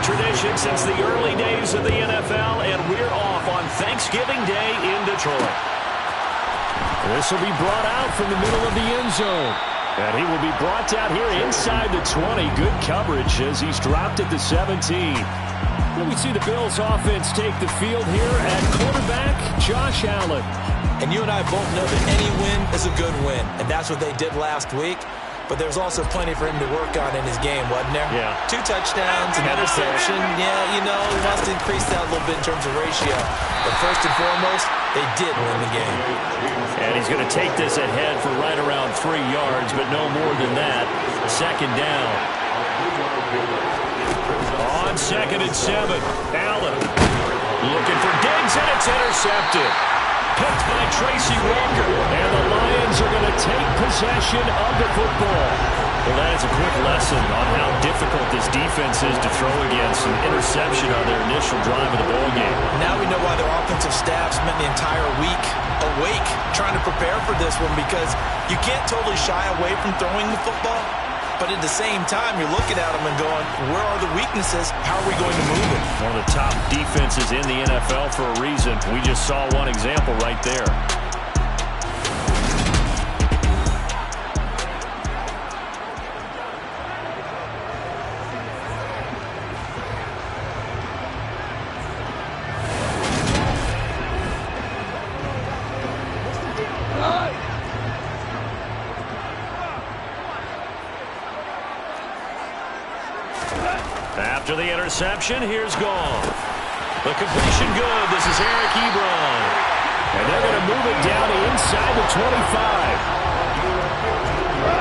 tradition since the early days of the NFL, and we're off on Thanksgiving Day in Detroit. This will be brought out from the middle of the end zone. And he will be brought down here inside the 20. Good coverage as he's dropped at the 17. Well, we see the Bills offense take the field here at quarterback, Josh Allen. And you and I both know that any win is a good win, and that's what they did last week. But there's also plenty for him to work on in his game, wasn't there? Yeah. 2 touchdowns, an interception. Yeah, you know, he wants to increase that a little bit in terms of ratio. But first and foremost, they did win the game. And he's going to take this ahead for right around 3 yards, but no more than that. Second down. On 2nd and 7, Allen looking for Diggs, and it's intercepted. Picked by Tracy Walker. And the Lions are going to take possession of the football. Well, that is a quick lesson on how difficult this defense is to throw against. An interception on their initial drive of the ballgame. Now we know why their offensive staff spent the entire week awake trying to prepare for this one, because you can't totally shy away from throwing the football. But at the same time, you're looking at them and going, where are the weaknesses? How are we going to move it? One of the top defenses in the NFL for a reason. We just saw one example right there. After the interception, here's Goff. The completion good. This is Eric Ebron. And they're going to move it down to inside the 25.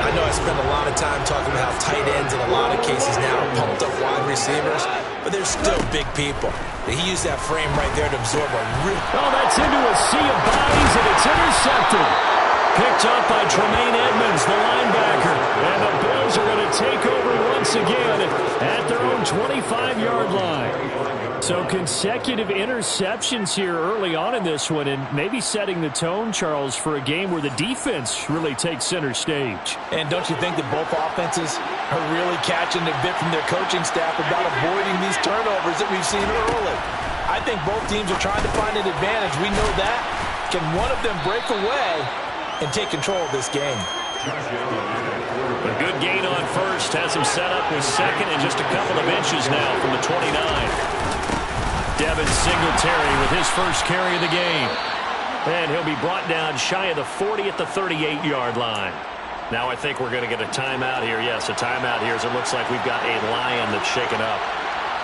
I know I spend a lot of time talking about how tight ends in a lot of cases now are pumped up wide receivers, but they're still big people. He used that frame right there to absorb a real... Oh, that's into a sea of bodies, and it's intercepted. Picked up by Tremaine Edmonds, the linebacker. And the Bills are going to take over once again at their own 25-yard line. So consecutive interceptions here early on in this one, and maybe setting the tone, Charles, for a game where the defense really takes center stage. And don't you think that both offenses are really catching a bit from their coaching staff about avoiding these turnovers that we've seen early? I think both teams are trying to find an advantage. We know that. Can one of them break away and take control of this game? A good gain on first has him set up with second and just a couple of inches now from the 29. Devin Singletary with his first carry of the game. And he'll be brought down shy of the 40 at the 38-yard line. Now I think we're going to get a timeout here. Yes, a timeout here as it looks like we've got a Lion that's shaken up.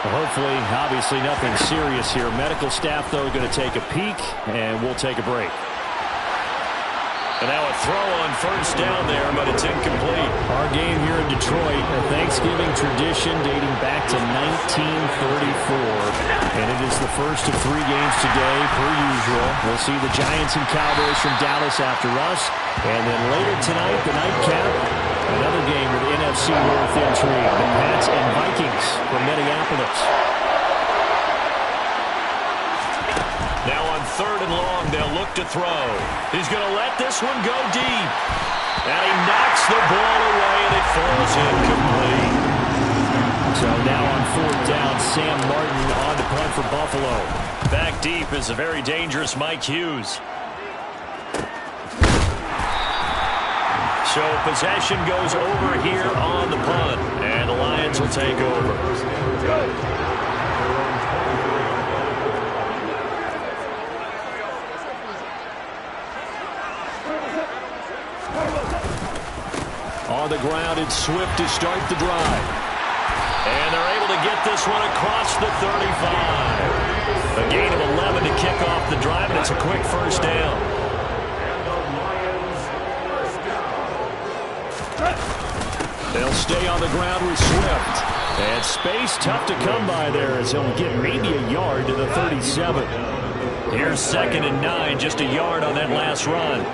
Well, hopefully, obviously nothing serious here. Medical staff, though, are going to take a peek, and we'll take a break. And now a throw on first down there, but it's incomplete. Our game here in Detroit, a Thanksgiving tradition dating back to 1934. And it is the first of 3 games today, per usual. We'll see the Giants and Cowboys from Dallas after us. And then later tonight, the nightcap, another game with NFC North entry, the Pats and Vikings from Minneapolis. Now on 3rd and long, they'll look to throw. He's going to let this one go deep. And he knocks the ball away, and it falls incomplete. So now on 4th down, Sam Martin on to punt for Buffalo. Back deep is a very dangerous Mike Hughes. So possession goes over here on the punt, and the Lions will take over. On the ground, it's Swift to start the drive. And they're able to get this one across the 35. A gain of 11 to kick off the drive, and it's a quick first down. They'll stay on the ground with Swift. And space tough to come by there as he'll get maybe a yard to the 37. Here's 2nd and 9, just a yard on that last run.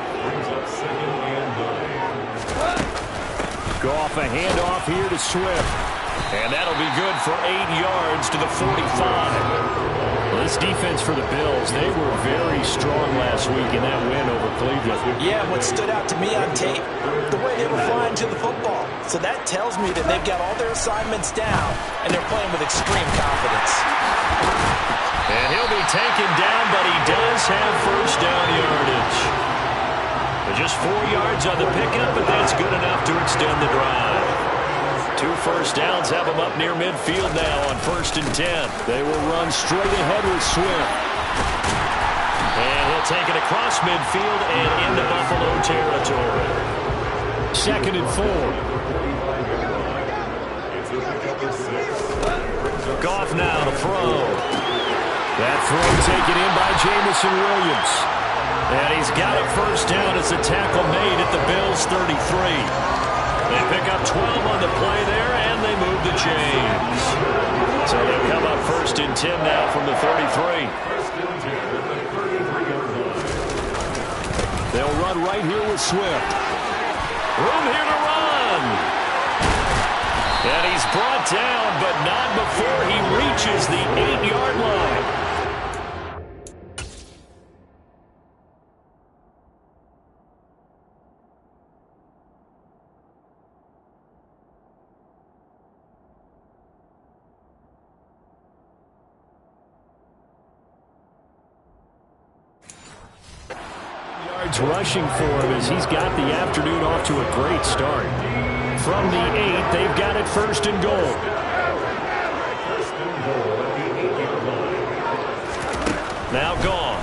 Goff, a handoff here to Swift. And that'll be good for 8 yards to the 45. Well, this defense for the Bills, they were very strong last week in that win over Cleveland. Yeah, what stood out to me on tape, the way they were flying to the football. So that tells me that they've got all their assignments down, and they're playing with extreme confidence. And he'll be taken down, but he does have first down yardage. Just 4 yards on the pickup, but that's good enough to extend the drive. 2 first downs have him up near midfield now on 1st and 10. They will run straight ahead with Swift. And he'll take it across midfield and into Buffalo territory. 2nd and 4. Goff now to throw. That throw taken in by Jameson Williams. And he's got a first down as a tackle made at the Bills' 33. They pick up 12 on the play there, and they move the chains. So they'll come up 1st and 10 now from the 33. They'll run right here with Swift. Room here to run. And he's brought down, but not before he reaches the 8-yard line. Rushing for him as he's got the afternoon off to a great start. From the 8, they've got it 1st and goal. Now gone.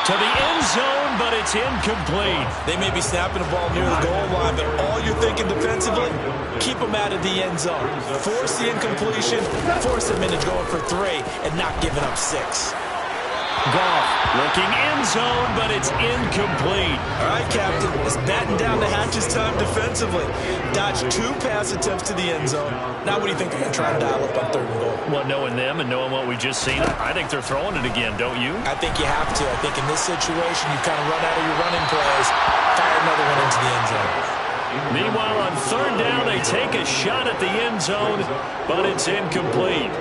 To the end zone, but it's incomplete. They may be snapping the ball near the goal line, but all you're thinking defensively, keep them out of the end zone. Force the incompletion, force them into going for 3, and not giving up 6. Goff looking end zone, but it's incomplete. All right, Captain, it's batten down the hatches time defensively. Dodge 2 pass attempts to the end zone. Now what do you think they're going to try to dial up on 3rd and goal? Well, knowing them and knowing what we just seen, I think they're throwing it again, don't you? I think you have to. I think in this situation, you kind of run out of your running plays, fire another one into the end zone. Meanwhile, on 3rd down, they take a shot at the end zone, but it's incomplete.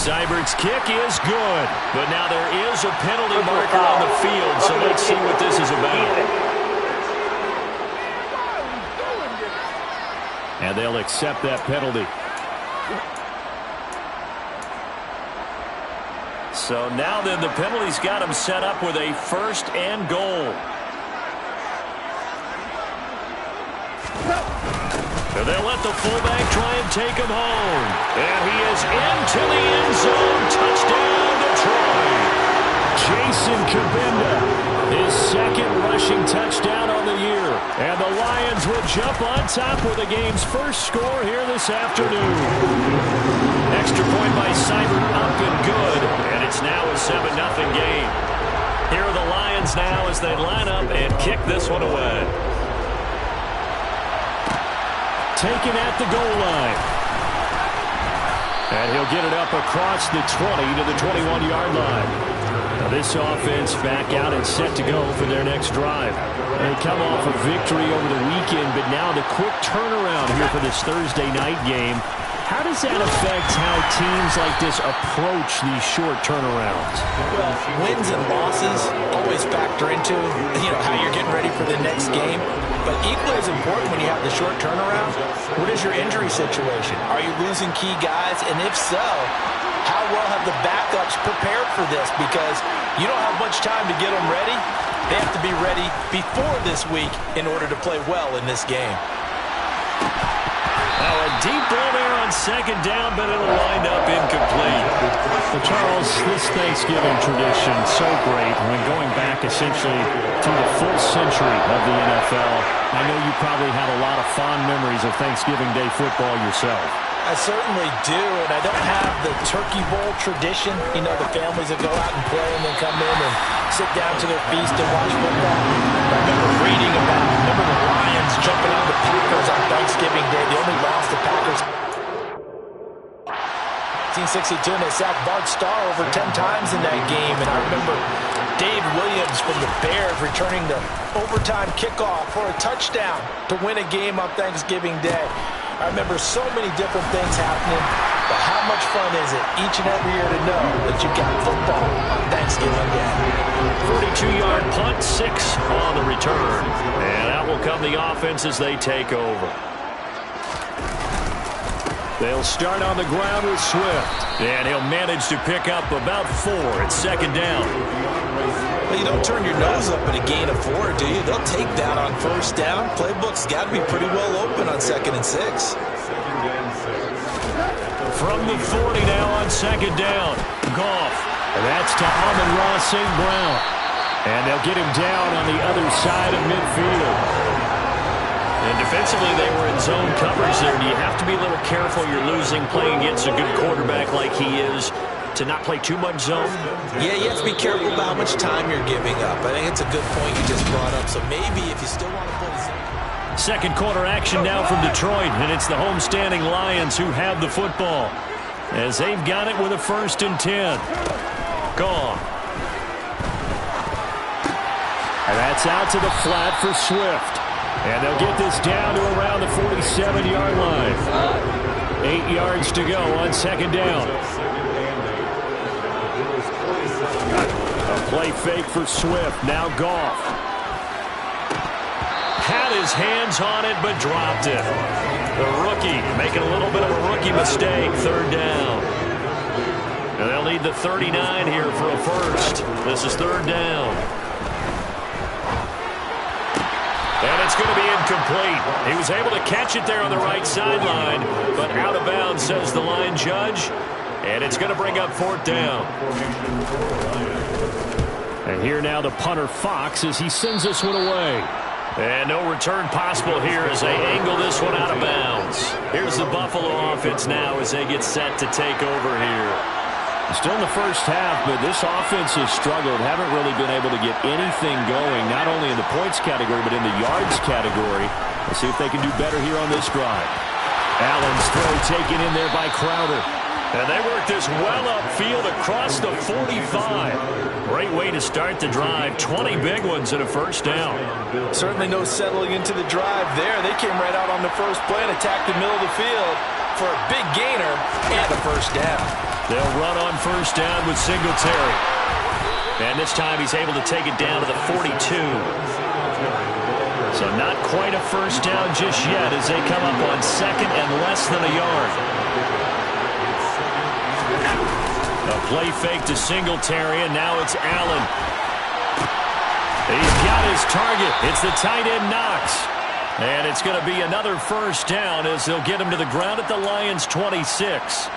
Seibert's kick is good, but now there is a penalty marker on the field, so let's see what this is about. And they'll accept that penalty. So now then the penalty's got him set up with a 1st and goal. And they'll let the fullback try and take him home. And he is into the end zone. Touchdown, Detroit. Jason Kabinda, his 2nd rushing touchdown on the year. And the Lions will jump on top with the game's first score here this afternoon. Extra point by Seibert, up and good. And it's now a 7-0 game. Here are the Lions now as they line up and kick this one away. Taken at the goal line. And he'll get it up across the 20 to the 21-yard line. Now this offense back out and set to go for their next drive. They come off a victory over the weekend, but now the quick turnaround here for this Thursday night game. How does that affect how teams like this approach these short turnarounds? Well, wins and losses always factor into, how you're getting ready for the next game. But equally as important when you have the short turnaround, what is your injury situation? Are you losing key guys? And if so, how well have the backups prepared for this? Because you don't have much time to get them ready. They have to be ready before this week in order to play well in this game. Now a deep ball there on 2nd down, but it'll wind up incomplete. Well, Charles, this Thanksgiving tradition so great when going back essentially through the full century of the NFL. I know you probably have a lot of fond memories of Thanksgiving Day football yourself. I certainly do, and I don't have the Turkey Bowl tradition. The families that go out and play and then come in and sit down to their feast and watch football. I remember reading about, the Lions jumping on the Packers on Thanksgiving Day. They only lost the Packers 1962, and they sacked Bart Starr over 10 times in that game. And I remember Dave Williams from the Bears returning the overtime kickoff for a touchdown to win a game on Thanksgiving Day. I remember so many different things happening, but how much fun is it each and every year to know that you've got football on Thanksgiving Day? 42-yard punt, 6 on the return. And out will come the offense as they take over. They'll start on the ground with Swift. And he'll manage to pick up about 4 at second down. Well, you don't turn your nose up at a gain of 4, do you? They'll take that on first down. Playbook's got to be pretty well open on 2nd and 6. From the 40 now on second down. Goff. And that's to Amon-Ra St. Brown. And they'll get him down on the other side of midfield. And defensively, they were in zone coverage there. Do you have to be a little careful? You're losing playing against a good quarterback like he is to not play too much zone? Yeah, you have to be careful about how much time you're giving up. I think it's a good point you just brought up. So maybe if you still want to play zone. Second quarter action now from Detroit, and it's the homestanding Lions who have the football as they've got it with a 1st and 10. Gone. And that's out to the flat for Swift. And they'll get this down to around the 47-yard line. 8 yards to go on second down. A play fake for Swift. Now Goff. Had his hands on it, but dropped it. The rookie making a little bit of a rookie mistake. 3rd down. And they'll need the 39 here for a first. This is 3rd down. And it's going to be incomplete. He was able to catch it there on the right sideline, but out of bounds, says the line judge. And it's going to bring up 4th down. And here now the punter Fox as he sends this one away. And no return possible here as they angle this one out of bounds. Here's the Buffalo offense now as they get set to take over here. Still in the first half, but this offense has struggled. Haven't really been able to get anything going, not only in the points category, but in the yards category. Let's see if they can do better here on this drive. Allen's throw taken in there by Crowder. And they work this well upfield across the 45. Great way to start the drive. 20 big ones and a first down. Certainly no settling into the drive there. They came right out on the first play and attacked the middle of the field for a big gainer and a first down. They'll run on first down with Singletary. And this time he's able to take it down to the 42. So not quite a first down just yet as they come up on 2nd and less than a yard. A play fake to Singletary, and now it's Allen. He's got his target. It's the tight end Knox. And it's going to be another first down as they'll get him to the ground at the Lions' 26.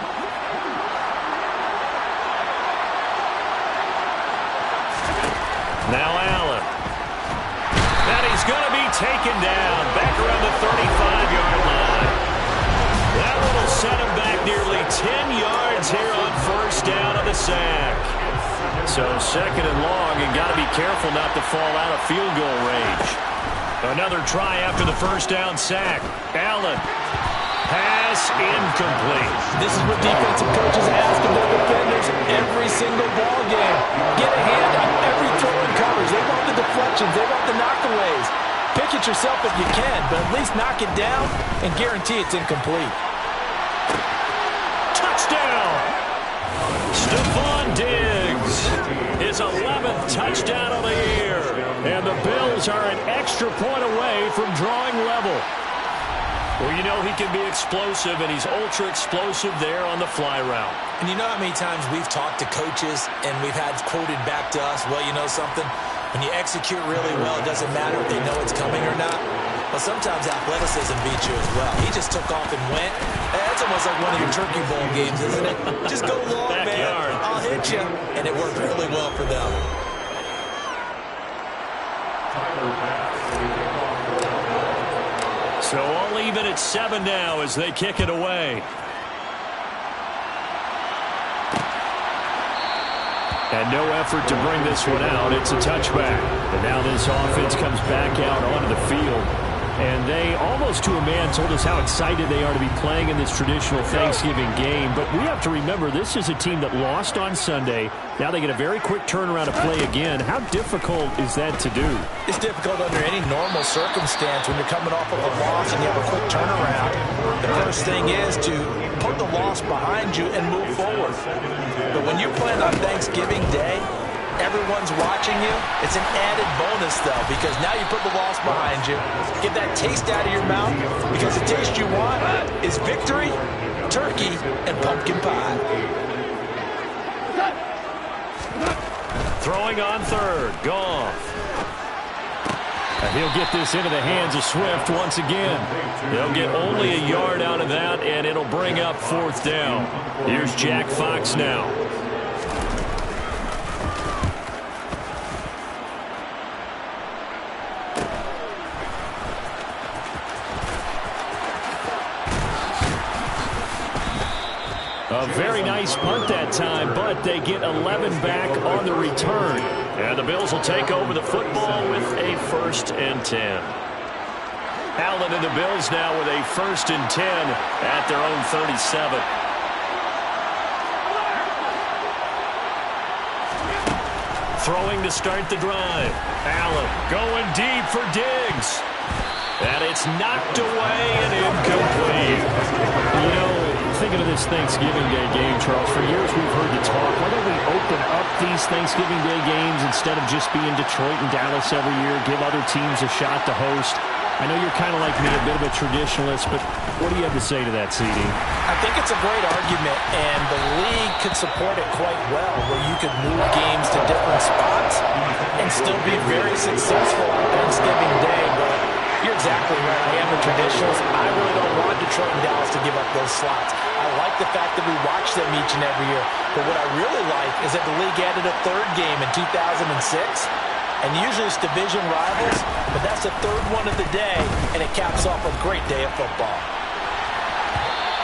Now Allen. And he's going to be taken down back around the 35-yard line. That one will set him back nearly 10 yards here on first down on the sack. So 2nd and long, and got to be careful not to fall out of field goal range. Another try after the first down sack. Allen. Pass incomplete. This is what defensive coaches ask of their defenders every single ball game. Get a hand on every throw in coverage. They want the deflections. They want the knockaways. Pick it yourself if you can, but at least knock it down and guarantee it's incomplete. Touchdown! Stephon Diggs. His 11th touchdown of the year. And the Bills are an extra point away from drawing level. Well, you know he can be explosive, and he's ultra-explosive there on the fly route. And you know how many times we've talked to coaches and we've had quoted back to us, well, you know something? When you execute really well, it doesn't matter if they know it's coming or not. But sometimes athleticism beats you as well. He just took off and went. That's almost like one of your Turkey Bowl games, isn't it? Just go long, Backyard. man. I'll hit you. And it worked really well for them. So all even at 7 now as they kick it away. And no effort to bring this one out. It's a touchback. And now this offense comes back out onto the field. And they, almost to a man, told us how excited they are to be playing in this traditional Thanksgiving game. But we have to remember, this is a team that lost on Sunday. Now they get a very quick turnaround to play again. How difficult is that to do? It's difficult under any normal circumstance when you're coming off of a loss and you have a quick turnaround. The first thing is to put the loss behind you and move forward. But when you're playing on Thanksgiving Day, everyone's watching you. It's an added bonus, though, because now you put the loss behind you. Get that taste out of your mouth, because the taste you want is victory, turkey, and pumpkin pie. Throwing on third, Goff. And he'll get this into the hands of Swift once again. They'll get only a yard out of that, and it'll bring up fourth down. Here's Jack Fox now. A very nice punt that time, but they get 11 back on the return. And the Bills will take over the football with a 1st and 10. Allen and the Bills now with a 1st and 10 at their own 37. Throwing to start the drive. Allen going deep for Diggs. And it's knocked away and incomplete. You know, thinking of this Thanksgiving Day game, Charles, for years we've heard the talk, why don't we open up these Thanksgiving Day games instead of just being Detroit and Dallas every year, give other teams a shot to host? I know you're kind of like me, a bit of a traditionalist, but what do you have to say to that, CD? I think it's a great argument, and the league could support it quite well, where you could move games to different spots and still be very successful on Thanksgiving Day. But you're exactly right. I am a traditionalist. I really don't want Detroit and Dallas to give up those slots. I like the fact that we watch them each and every year. But what I really like is that the league added a third game in 2006. And usually it's division rivals, but that's the third one of the day, and it caps off a great day of football.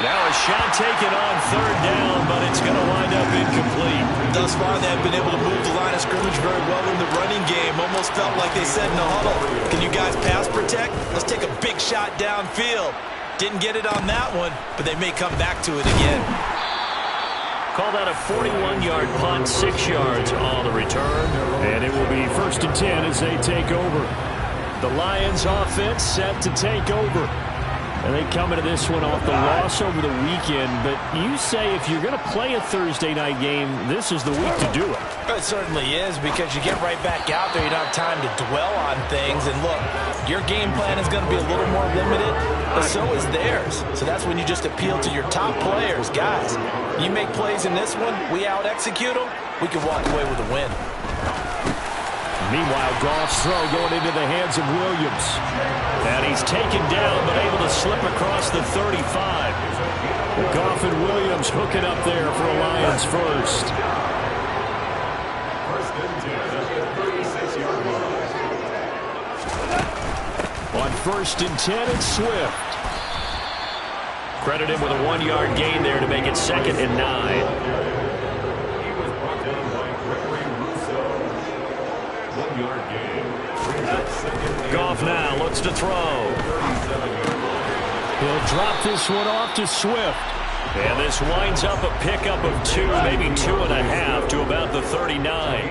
Now a shot taken on third down, but it's going to wind up incomplete. Thus far, they've been able to move the line of scrimmage very well in the running game. Almost felt like they said in the huddle, can you guys pass protect? Let's take a big shot downfield. Didn't get it on that one, but they may come back to it again. Call that a 41-yard punt, 6 yards on the return. And it will be 1st and 10 as they take over. The Lions offense set to take over. And they come into this one off the loss over the weekend. But you say if you're going to play a Thursday night game, this is the week to do it. It certainly is, because you get right back out there. You don't have time to dwell on things. And look, your game plan is going to be a little more limited, but so is theirs. So that's when you just appeal to your top players. Guys, you make plays in this one, we out-execute them, we can walk away with a win. Meanwhile, Goff's throw going into the hands of Williams. And he's taken down, but able to slip across the 35. Goff and Williams hooking up there for a Lions first. On 1st and 10, it's Swift. Credit him with a 1-yard gain there to make it 2nd and 9. Goff now looks to throw. He'll drop this one off to Swift. And this winds up a pickup of 2, maybe 2.5 to about the 39.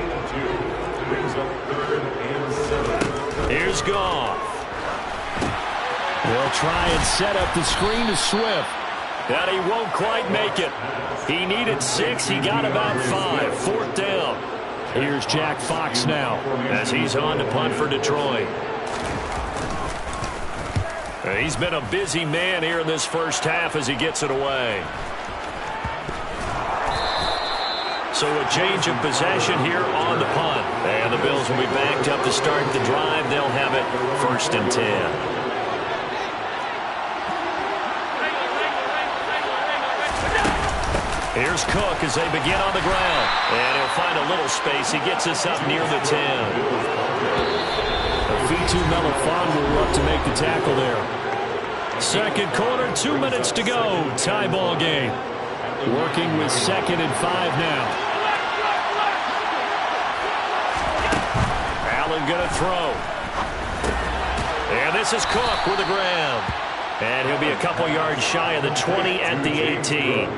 Here's Goff. They'll try and set up the screen to Swift. And he won't quite make it. He needed 6. He got about 5. 4th down. Here's Jack Fox now as he's on to punt for Detroit. He's been a busy man here in this first half as he gets it away. So a change of possession here on the punt. And the Bills will be backed up to start the drive. They'll have it 1st and 10. Here's Cook as they begin on the ground. And he'll find a little space. He gets us up near the 10. Fitu Melifonwu up to make the tackle there. Second quarter, 2 minutes to go. Tie ball game. Working with 2nd and 5 now. Allen going to throw. And this is Cook with the grab. And he'll be a couple yards shy of the 20 at the 18.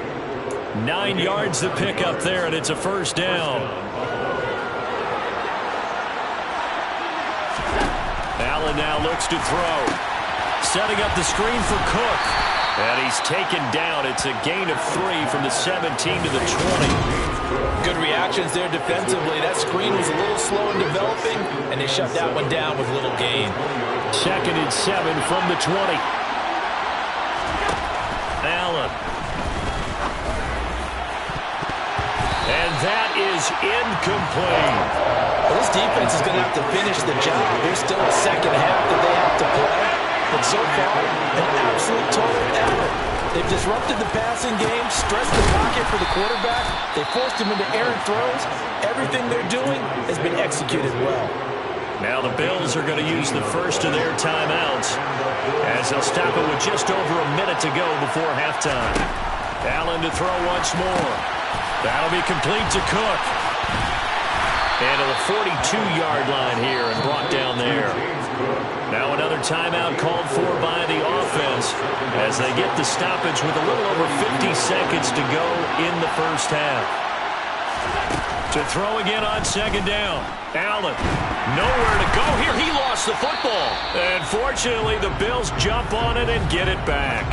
9 yards to pick up there, and it's a first down. Allen now looks to throw. Setting up the screen for Cook. And he's taken down. It's a gain of 3 from the 17 to the 20. Good reactions there defensively. That screen was a little slow in developing, and they shut that one down with little gain. 2nd and 7 from the 20. Allen. And that is incomplete. Well, this defense is going to have to finish the job. There's still a second half that they have to play. But so far, an absolute total effort. They've disrupted the passing game, stressed the pocket for the quarterback. They forced him into errant throws. Everything they're doing has been executed well. Now the Bills are going to use the first of their timeouts as they'll stop it with just over a minute to go before halftime. Allen to throw once more. That'll be complete to Cook. And to the 42-yard line here and brought down there. Now another timeout called for by the offense as they get the stoppage with a little over 50 seconds to go in the first half. To throw again on 2nd down. Allen, nowhere to go here. He lost the football. And fortunately, the Bills jump on it and get it back.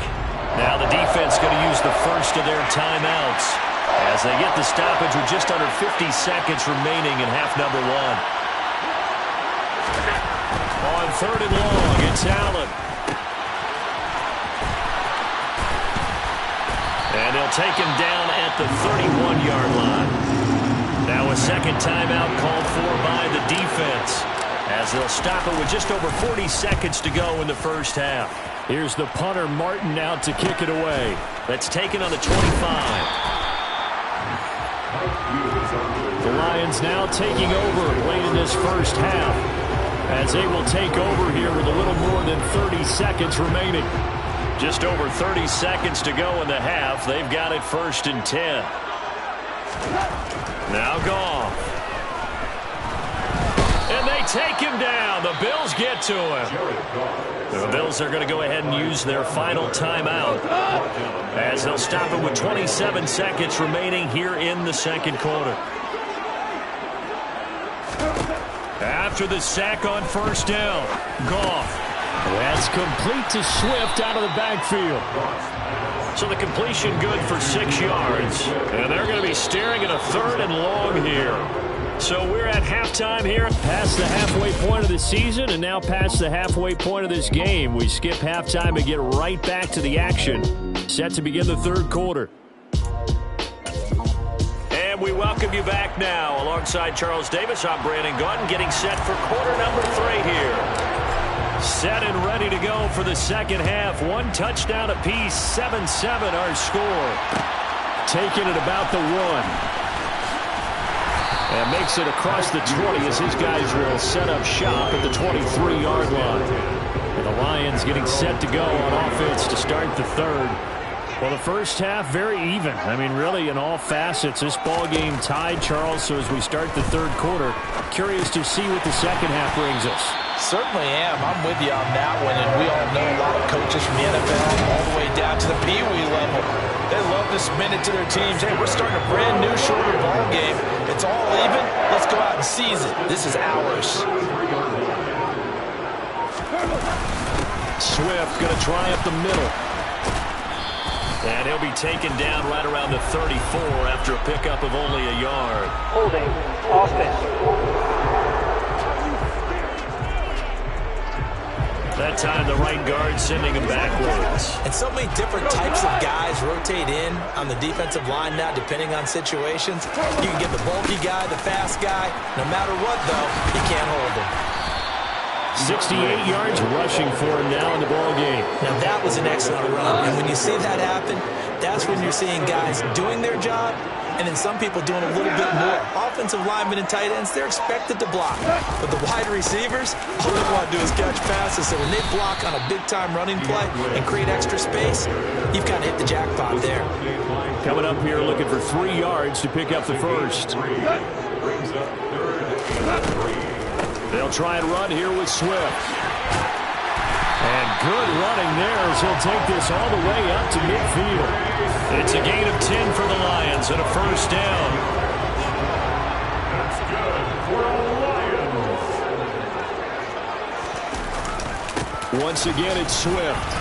Now the defense going to use the first of their timeouts as they get the stoppage with just under 50 seconds remaining in half number 1. On 3rd and long, it's Allen. And they'll take him down at the 31-yard line. Now a second timeout called for by the defense as they'll stop it with just over 40 seconds to go in the first half. Here's the punter, Martin, out to kick it away. That's taken on the 25. The Lions now taking over late in this first half as they will take over here with a little more than 30 seconds remaining. Just over 30 seconds to go in the half. They've got it 1st and 10. Now Goff. And they take him down. The Bills get to him. The Bills are going to go ahead and use their final timeout as they'll stop it with 27 seconds remaining here in the 2nd quarter. After the sack on 1st down, Goff. That's complete to Swift out of the backfield. So the completion good for 6 yards. And they're going to be staring at a 3rd and long here. So we're at halftime here. Past the halfway point of the season and now past the halfway point of this game. We skip halftime and get right back to the action. Set to begin the 3rd quarter. And we welcome you back now. Alongside Charles Davis, I'm Brandon Gaudin getting set for quarter number 3 here. Set and ready to go for the 2nd half. 1 touchdown apiece, 7-7 our score. Taking it about the 1. And makes it across the 20 as his guys will set up shop at the 23-yard line. And the Lions getting set to go on offense to start the 3rd. Well, the first half, very even. I mean, really, in all facets, this ball game tied, Charles. So as we start the 3rd quarter, curious to see what the 2nd half brings us. Certainly am. I'm with you on that one, and we all know a lot of coaches from the NFL all the way down to the Pee-wee level. They love to submit it to their teams. Hey, we're starting a brand new, shorter ball game. It's all even. Let's go out and seize it. This is ours. Swift going to try up the middle. And he'll be taken down right around the 34 after a pickup of only a yard. Holding. Offense. That time the right guard sending him backwards. And so many different types of guys rotate in on the defensive line now depending on situations. You can get the bulky guy, the fast guy. No matter what, though, you can't hold him. 68 yards rushing for him now in the ball game. Now that was an excellent run. And when you see that happen, that's when you're seeing guys doing their job and then some people doing a little bit more. Offensive linemen and tight ends, they're expected to block. But the wide receivers, all they want to do is catch passes. So when they block on a big-time running play and create extra space, you've kind of hit the jackpot there. Coming up here looking for 3 yards to pick up the 1st. They'll try and run here with Swift. Good running there as he'll take this all the way up to midfield. It's a gain of 10 for the Lions and a first down. That's good for the Lions. Once again, it's Swift.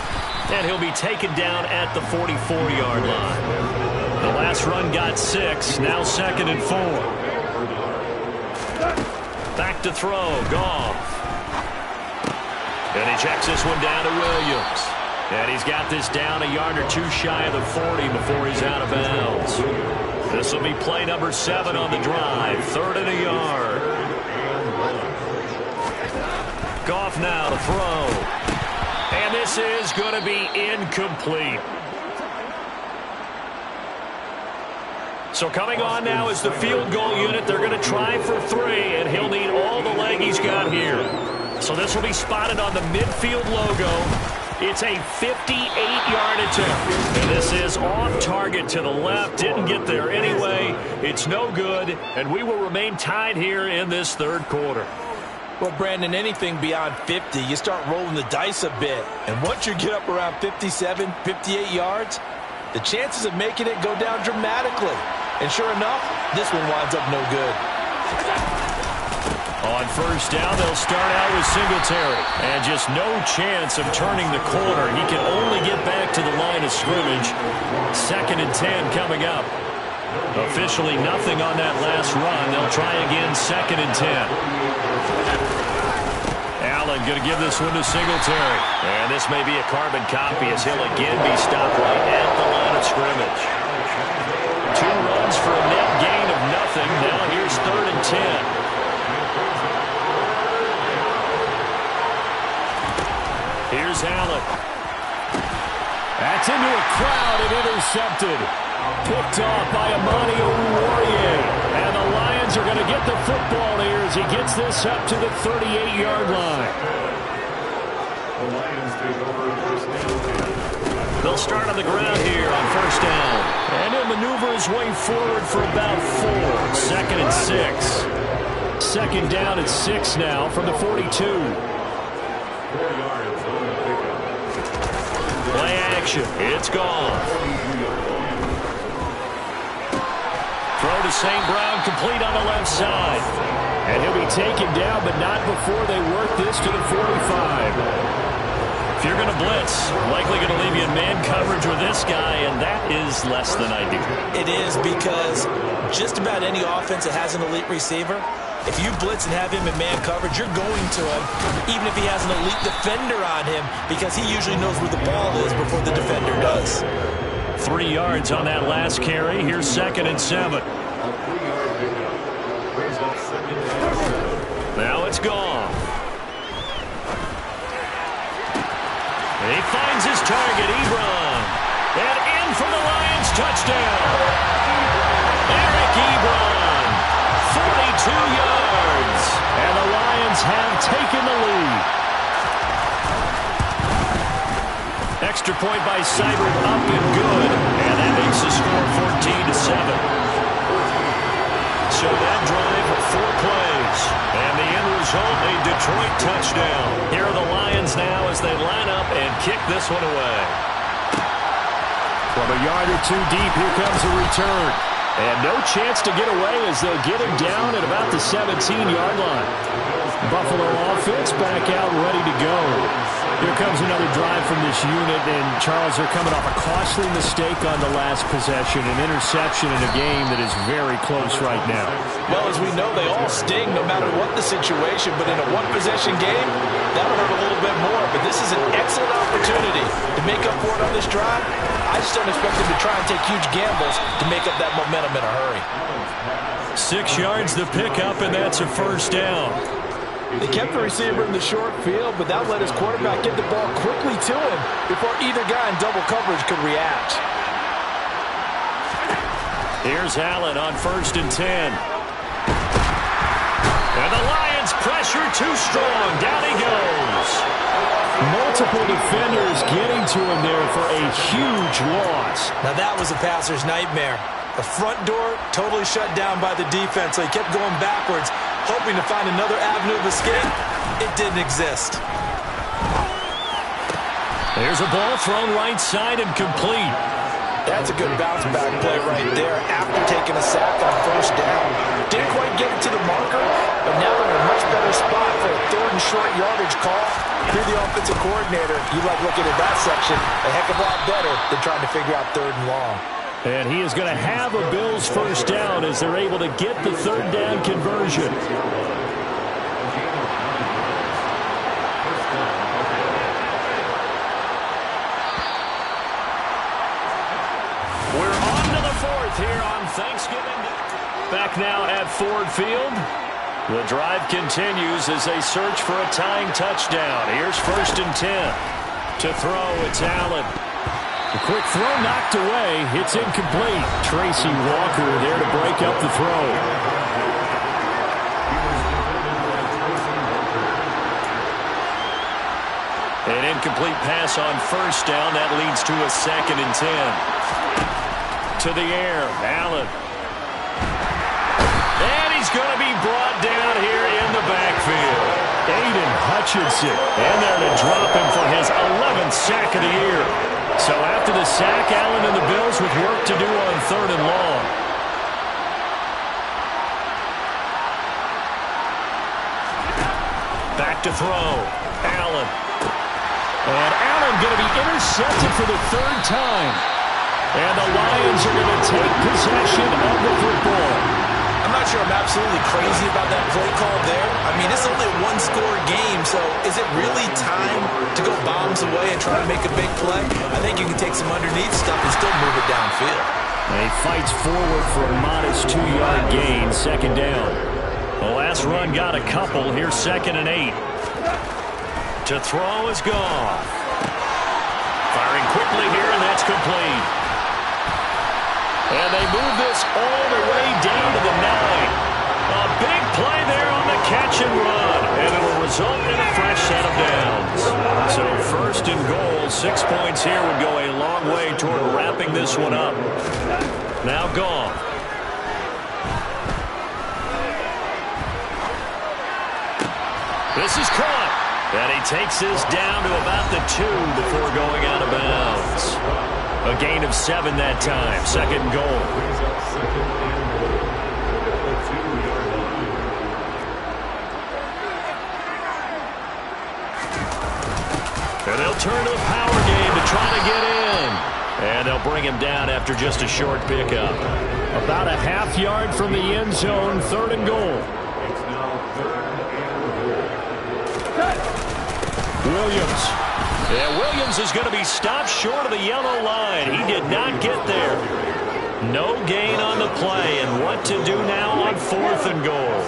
And he'll be taken down at the 44-yard line. The last run got 6. Now 2nd and 4. Back to throw. Goff. And he checks this one down to Williams. And he's got this down a yard or two shy of the 40 before he's out of bounds. This will be play number 7 on the drive. 3rd and a yard. Goff now to throw. And this is going to be incomplete. So coming on now is the field goal unit. They're going to try for 3, and he'll need all the leg he's got here. So this will be spotted on the midfield logo. It's a 58-yard attempt. And this is off target to the left. Didn't get there anyway. It's no good, and we will remain tied here in this 3rd quarter. Well, Brandon, anything beyond 50, you start rolling the dice a bit. And once you get up around 57, 58 yards, the chances of making it go down dramatically. And sure enough, this one winds up no good. On first down, they'll start out with Singletary. And just no chance of turning the corner. He can only get back to the line of scrimmage. 2nd and 10 coming up. Officially nothing on that last run. They'll try again 2nd and 10. Allen going to give this one to Singletary. And this may be a carbon copy as he'll again be stopped right at the line of scrimmage. 2 runs for a net gain of nothing. Now here's 3rd and 10. Here's Allen. That's into a crowd and intercepted. Picked off by Amani Oruwariye. And the Lions are going to get the football here as he gets this up to the 38-yard line. The Lions take over first down. They'll start on the ground here on first down. And he'll maneuver his way forward for about 4. 2nd and 6. 2nd down at 6 now from the 42. 4 yards on the pickup. Play action. It's gone. Throw to St. Brown, complete on the left side. And he'll be taken down, but not before they work this to the 45. If you're going to blitz, likely going to leave you in man coverage with this guy, and that is less than ideal. It is, because just about any offense that has an elite receiver, if you blitz and have him in man coverage, you're going to him, even if he has an elite defender on him, because he usually knows where the ball is before the defender does. 3 yards on that last carry. Here's 2nd and 7. Now it's gone. He finds his target, Ebron. And in for the Lions, touchdown. Eric Ebron, 42 yards. And the Lions have taken the lead. Extra point by Seibert, up and good. And that makes the score 14-7. So that drive, 4 plays. And the end result, a Detroit touchdown. Here are the Lions now as they line up and kick this one away. From a yard or 2 deep, here comes a return. And no chance to get away as they'll get him down at about the 17-yard line. Buffalo offense back out ready to go. Here comes another drive from this unit, and Charles, they're coming off a costly mistake on the last possession, an interception in a game that is very close right now. Well, as we know, they all sting no matter what the situation, but in a one-possession game, that'll hurt a little bit more. But this is an excellent opportunity to make up for it on this drive. I just don't expect them to try and take huge gambles to make up that momentum in a hurry. 6 yards the pickup, and that's a first down. They kept the receiver in the short field, but that let his quarterback get the ball quickly to him before either guy in double coverage could react. Here's Allen on 1st and 10. And the Lions pressure too strong. Down he goes. Multiple defenders getting to him there for a huge loss. Now that was a passer's nightmare. The front door totally shut down by the defense, so he kept going backwards, hoping to find another avenue of escape. It didn't exist. There's a ball thrown right side and complete. That's a good bounce back play right there after taking a sack on first down. Didn't quite get it to the marker, but now they're in a much better spot for a third and short yardage call. If you're the offensive coordinator, you like looking at that section a heck of a lot better than trying to figure out third and long. And he is going to have a Bills first down as they're able to get the third down conversion. We're on to the fourth here on Thanksgiving. Back now at Ford Field. The drive continues as they search for a tying touchdown. Here's 1st and 10. To throw, it's Allen. The quick throw knocked away. It's incomplete. Tracy Walker there to break up the throw. An incomplete pass on first down. That leads to a 2nd and 10. To the air, Allen. And he's going to be brought down here in the backfield. Aiden Hutchinson in there to drop him for his 11th sack of the year. So after the sack, Allen and the Bills with work to do on 3rd and long. Back to throw. Allen. And Allen going to be intercepted for the 3rd time. And the Lions are going to take possession of the football. I'm not sure I'm absolutely crazy about that play call there. I mean, it's only a one-score game, so is it really time to go bombs away and try to make a big play? I think you can take some underneath stuff and still move it downfield. And he fights forward for a modest 2-yard gain, 2nd down. The last run got a couple. Here's 2nd and 8. To throw is gone. Firing quickly here, and that's complete. And they move this all the way down to the 9. A big play there on the catch and run. And it will result in a fresh set of downs. So 1st and goal, 6 points here would go a long way toward wrapping this one up. Now gone. This is caught. And he takes this down to about the 2 before going out of bounds. A gain of 7 that time. 2nd and goal. And they'll turn to the power game to try to get in. And they'll bring him down after just a short pickup. About a half yard from the end zone. 3rd and goal. Williams. Yeah, Williams is going to be stopped short of the yellow line. He did not get there. No gain on the play. And what to do now on 4th and goal?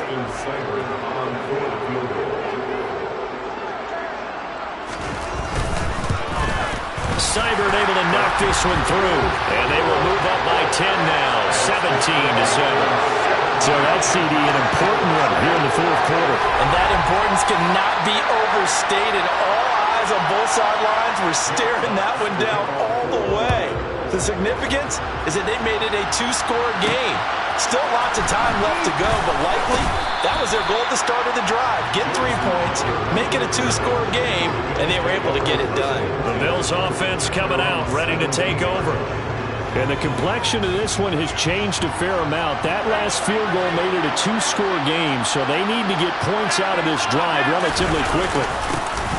Seibert able to knock this one through. And they will move up by 10 now. 17-7. So that CD, an important one here in the 4th quarter. And that importance cannot be overstated. All eyes on both sidelines were staring that one down all the way. The significance is that they made it a 2-score game. Still lots of time left to go, but likely that was their goal at the start of the drive. Get 3 points, make it a 2-score game, and they were able to get it done. The Bills offense coming out, ready to take over. And the complexion of this one has changed a fair amount. That last field goal made it a 2-score game, so they need to get points out of this drive relatively quickly.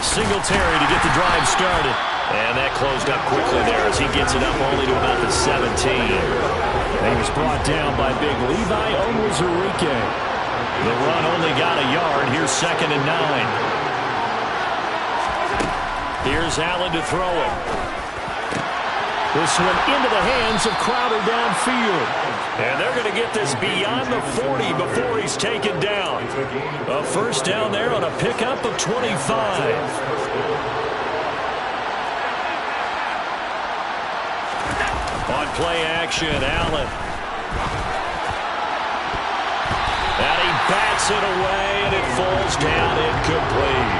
Singletary to get the drive started. And that closed up quickly there as he gets it up only to about the 17. And he was brought down by big Levi Onwuzurike. The run only got a yard. Here's 2nd and 9. Here's Allen to throw it. This one into the hands of Crowder downfield. And they're going to get this beyond the 40 before he's taken down. A 1st down there on a pickup of 25. On play action, Allen. And he bats it away, and it falls down incomplete.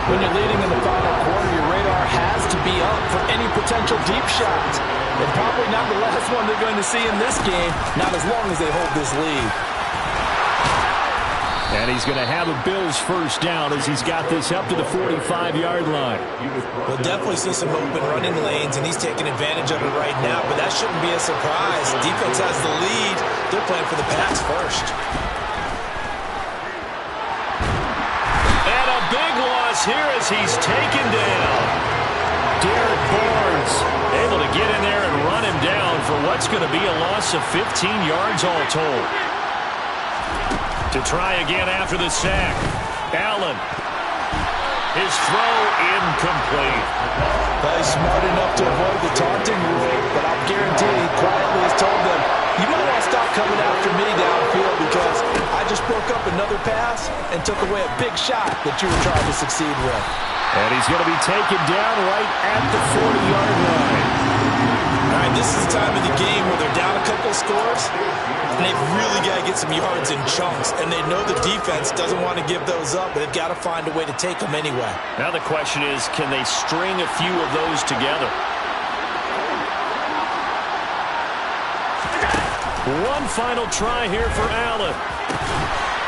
When you're leading in the final quarter, your radar has to be up for any potential deep shots. And probably not the last one they're going to see in this game, not as long as they hold this lead. And he's going to have a Bills first down as he's got this up to the 45-yard line. We'll definitely see some open running lanes, and he's taking advantage of it right now, but that shouldn't be a surprise. Defense has the lead. They're playing for the pass first. And a big loss here as he's taken down. Derek Barnes Able to get in there and run him down for what's going to be a loss of 15 yards all told. To try again after the sack. Allen. His throw incomplete. He's smart enough to avoid the taunting rule, but I'll guarantee he quietly has told them, you might want to stop coming after me downfield because I just broke up another pass and took away a big shot that you were trying to succeed with. And he's going to be taken down right at the 40-yard line. All right, this is the time of the game where they're down a couple scores, and they've really got to get some yards in chunks, and they know the defense doesn't want to give those up, but they've got to find a way to take them anyway. Now the question is, can they string a few of those together? One final try here for Allen.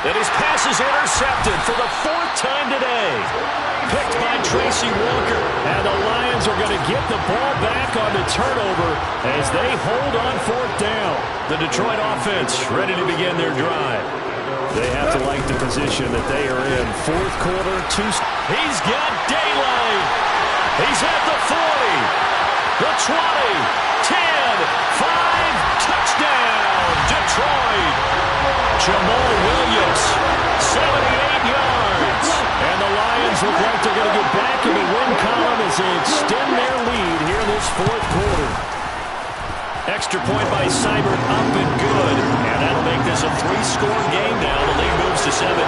And his pass is intercepted for the 4th time today. Picked by Tracy Walker. And the Lions are going to get the ball back on the turnover as they hold on 4th down. The Detroit offense ready to begin their drive. They have to like the position that they are in. 4th quarter, he's got daylight. He's at the 40, the 20, 10, 5, touchdown, Detroit. Jamal Williams, 78 yards. And the Lions look like they're going to get back in the win column as they extend their lead here in this 4th quarter. Extra point by Seibert, up and good. And that'll make this a 3-score game now. The lead moves to 17.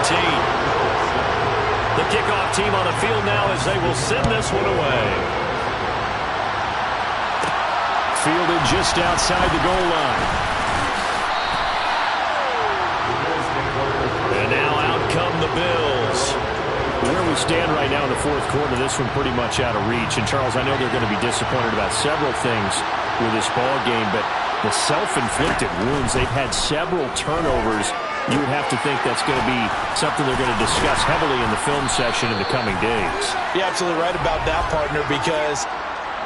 The kickoff team on the field now as they will send this one away. Fielded just outside the goal line. And now out come the Bills. Where we stand right now in the 4th quarter, this one pretty much out of reach. And, Charles, I know they're going to be disappointed about several things with this ball game, but the self-inflicted wounds, they've had several turnovers. You would have to think that's going to be something they're going to discuss heavily in the film session in the coming days. You're absolutely right about that, partner, because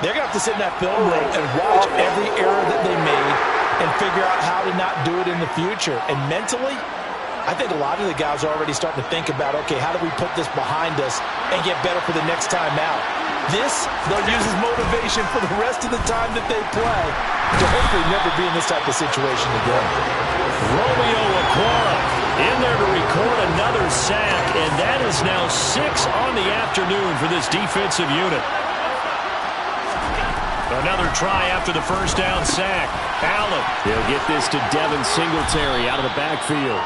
they're going to have to sit in that film room and watch every error that they made and figure out how to not do it in the future. And mentally, I think a lot of the guys are already starting to think about, okay, how do we put this behind us and get better for the next time out? This, they'll use as motivation for the rest of the time that they play to hopefully never be in this type of situation again. Romeo Okwara in there to record another sack, and that is now 6 on the afternoon for this defensive unit. Another try after the first down sack. Allen. He'll get this to Devin Singletary out of the backfield.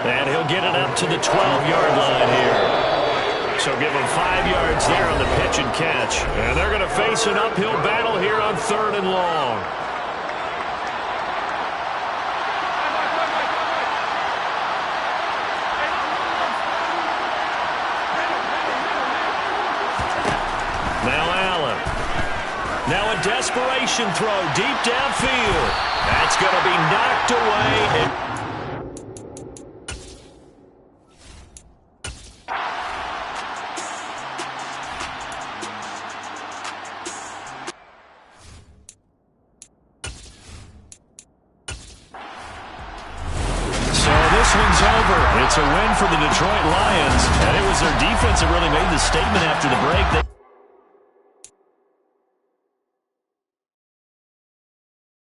And he'll get it up to the 12-yard line here. So give him 5 yards there on the pitch and catch. And they're going to face an uphill battle here on 3rd and long. Now Allen. Now a desperation throw deep downfield. That's going to be knocked away. It's a win for the Detroit Lions, and it was their defense that really made the statement after the break.